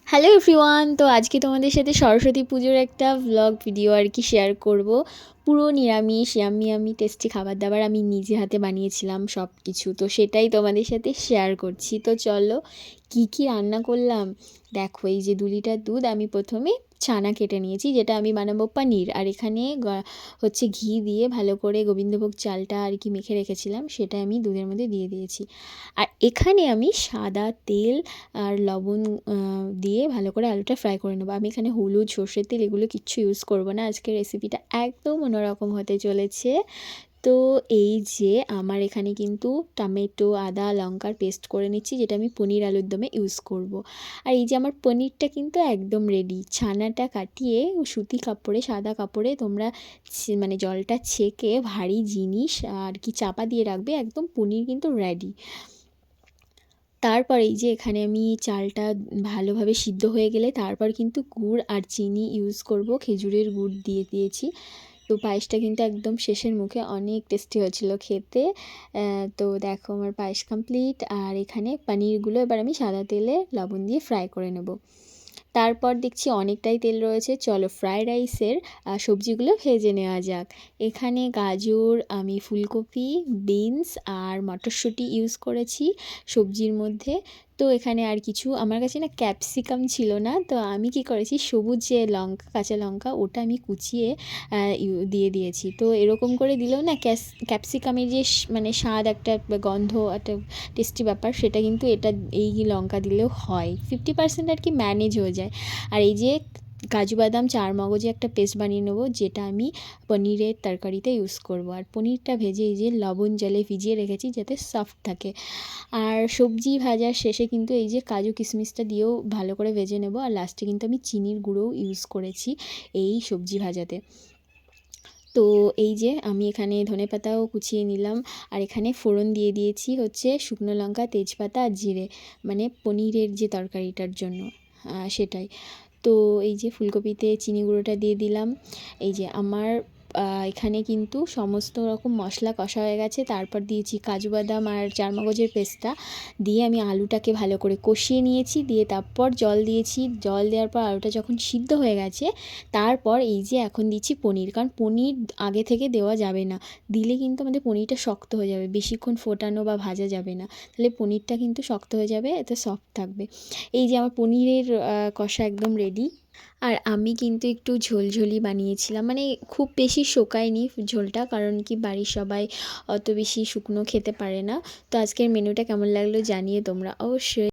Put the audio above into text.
Hello everyone, তো আজকে তোমাদের সাথে সরস্বতী পুজোর একটা ভ্লগ ভিডিও আর কি শেয়ার করব। পুরো নিরামিষ ইয়াম্মি ইয়াম্মি টেস্টি খাবার দাবার আমি নিজে হাতে বানিয়েছিলাম সব কিছু, তো সেটাই তোমাদের সাথে শেয়ার করছি। তো চলো কি কি রান্না করলাম দেখো। এই যে 2 লিটার দুধ আমি প্রথমে ছানা কেটে নিয়েছি, যেটা আমি বানাবো পনির। আর এখানে হচ্ছে ঘি দিয়ে ভালো করে গোবিন্দভোগ চালটা আর কি মেখে রেখেছিলাম, সেটা আমি দুধের মধ্যে দিয়ে দিয়েছি। আর এখানে আমি সাদা তেল আর লবণ দিয়ে ভালো করে আলুটা ফ্রাই করে নেবো। আমি এখানে হলুদ, সর্ষের তেল এগুলো কিচ্ছু ইউজ করব না। আজকের রেসিপিটা একদম অন্যরকম হতে চলেছে। তো এই যে আমার এখানে কিন্তু টমেটো, আদা, লঙ্কার পেস্ট করে নিচ্ছি, যেটা আমি পনির আলুর দমে ইউজ করব। আর এই যে আমার পনিরটা কিন্তু একদম রেডি। ছানাটা কাটিয়ে সুতি কাপড়ে, সাদা কাপড়ে তোমরা মানে জলটা ছেঁকে ভারী জিনিস আর কি চাপা দিয়ে রাখবে, একদম পনির কিন্তু রেডি। তারপর এই যে এখানে আমি চালটা ভালোভাবে সিদ্ধ হয়ে গেলে তারপর কিন্তু গুড় আর চিনি ইউজ করব, খেজুরের গুড় দিয়ে দিয়েছি। তো পায়েসটা কিন্তু একদম শেষের মুখে অনেক টেস্টি হয়েছিল খেতে। তো দেখো আমার পায়েস কমপ্লিট। আর এখানে পনিরগুলো এবার আমি সাদা তেলে লবণ দিয়ে ফ্রাই করে নেব। তারপর দেখছি অনেকটাই তেল রয়েছে, চলো ফ্রাইড রাইসের সবজিগুলো ভেজে নেওয়া যাক। এখানে গাজর, আমি ফুলকপি, বিনস আর মটরশুঁটি ইউজ করেছি সবজির মধ্যে। তো এখানে আর কিছু আমার কাছে না ক্যাপসিকাম ছিল না, তো আমি কি করেছি সবুজ যে লঙ্কা, কাঁচা লঙ্কা, ওটা আমি কুচিয়ে দিয়ে দিয়েছি। তো এরকম করে দিলেও না ক্যাপসিকামের যে মানে স্বাদ, একটা গন্ধ, একটা টেস্টি ব্যাপার, সেটা কিন্তু এই লঙ্কা দিলেও হয়। 50% আর কি ম্যানেজ হয়ে যায়। আর এই যে কাজু বাদাম, চার মগজে একটা পেস্ট বানিয়ে নেবো, যেটা আমি পনিরের তরকারিতে ইউজ করব। আর পনিরটা ভেজে এই যে লবণ জলে ভিজিয়ে রেখেছি যাতে সফট থাকে। আর সবজি ভাজার শেষে কিন্তু এই যে কাজু কিশমিশটা দিয়েও ভালো করে ভেজে নেব। আর লাস্টে কিন্তু আমি চিনির গুঁড়োও ইউজ করেছি এই সবজি ভাজাতে। তো এই যে আমি এখানে ধনেপাতাও কুচিয়ে নিলাম। আর এখানে ফোড়ন দিয়ে দিয়েছি হচ্ছে শুকনো লঙ্কা, তেজপাতা আর জিরে, মানে পনিরের যে তরকারিটার জন্য সেটাই। তো এই যে ফুলকপিতে চিনি গুঁড়োটা দিয়ে দিলাম। এই যে আমার এখানে কিন্তু সমস্ত রকম মশলা কষা হয়ে গেছে। তারপর দিয়েছি কাজু বাদাম আর চারমগজের পেস্টটা দিয়ে আমি আলুটাকে ভালো করে কষিয়ে নিয়েছি। দিয়ে তারপর জল দিয়েছি। জল দেওয়ার পর আলুটা যখন সিদ্ধ হয়ে গেছে তারপর এই যে এখন দিচ্ছি পনির, কারণ পনির আগে থেকে দেওয়া যাবে না, দিলে কিন্তু আমাদের পনিরটা শক্ত হয়ে যাবে, বেশিক্ষণ ফোটানো বা ভাজা যাবে না, তাহলে পনিরটা কিন্তু শক্ত হয়ে যাবে, এতে সফট থাকবে। এই যে আমার পনিরের কষা একদম রেডি। আর আমি কিন্তু একটু ঝোলঝোলি বানিয়েছিলাম, মানে খুব বেশি শোকায়নি ঝোলটা, কারণ কি বাড়ির সবাই অত বেশি শুকনো খেতে পারে না। তো আজকের মেনুটা কেমন লাগলো জানিয়ে তোমরা অবশ্যই।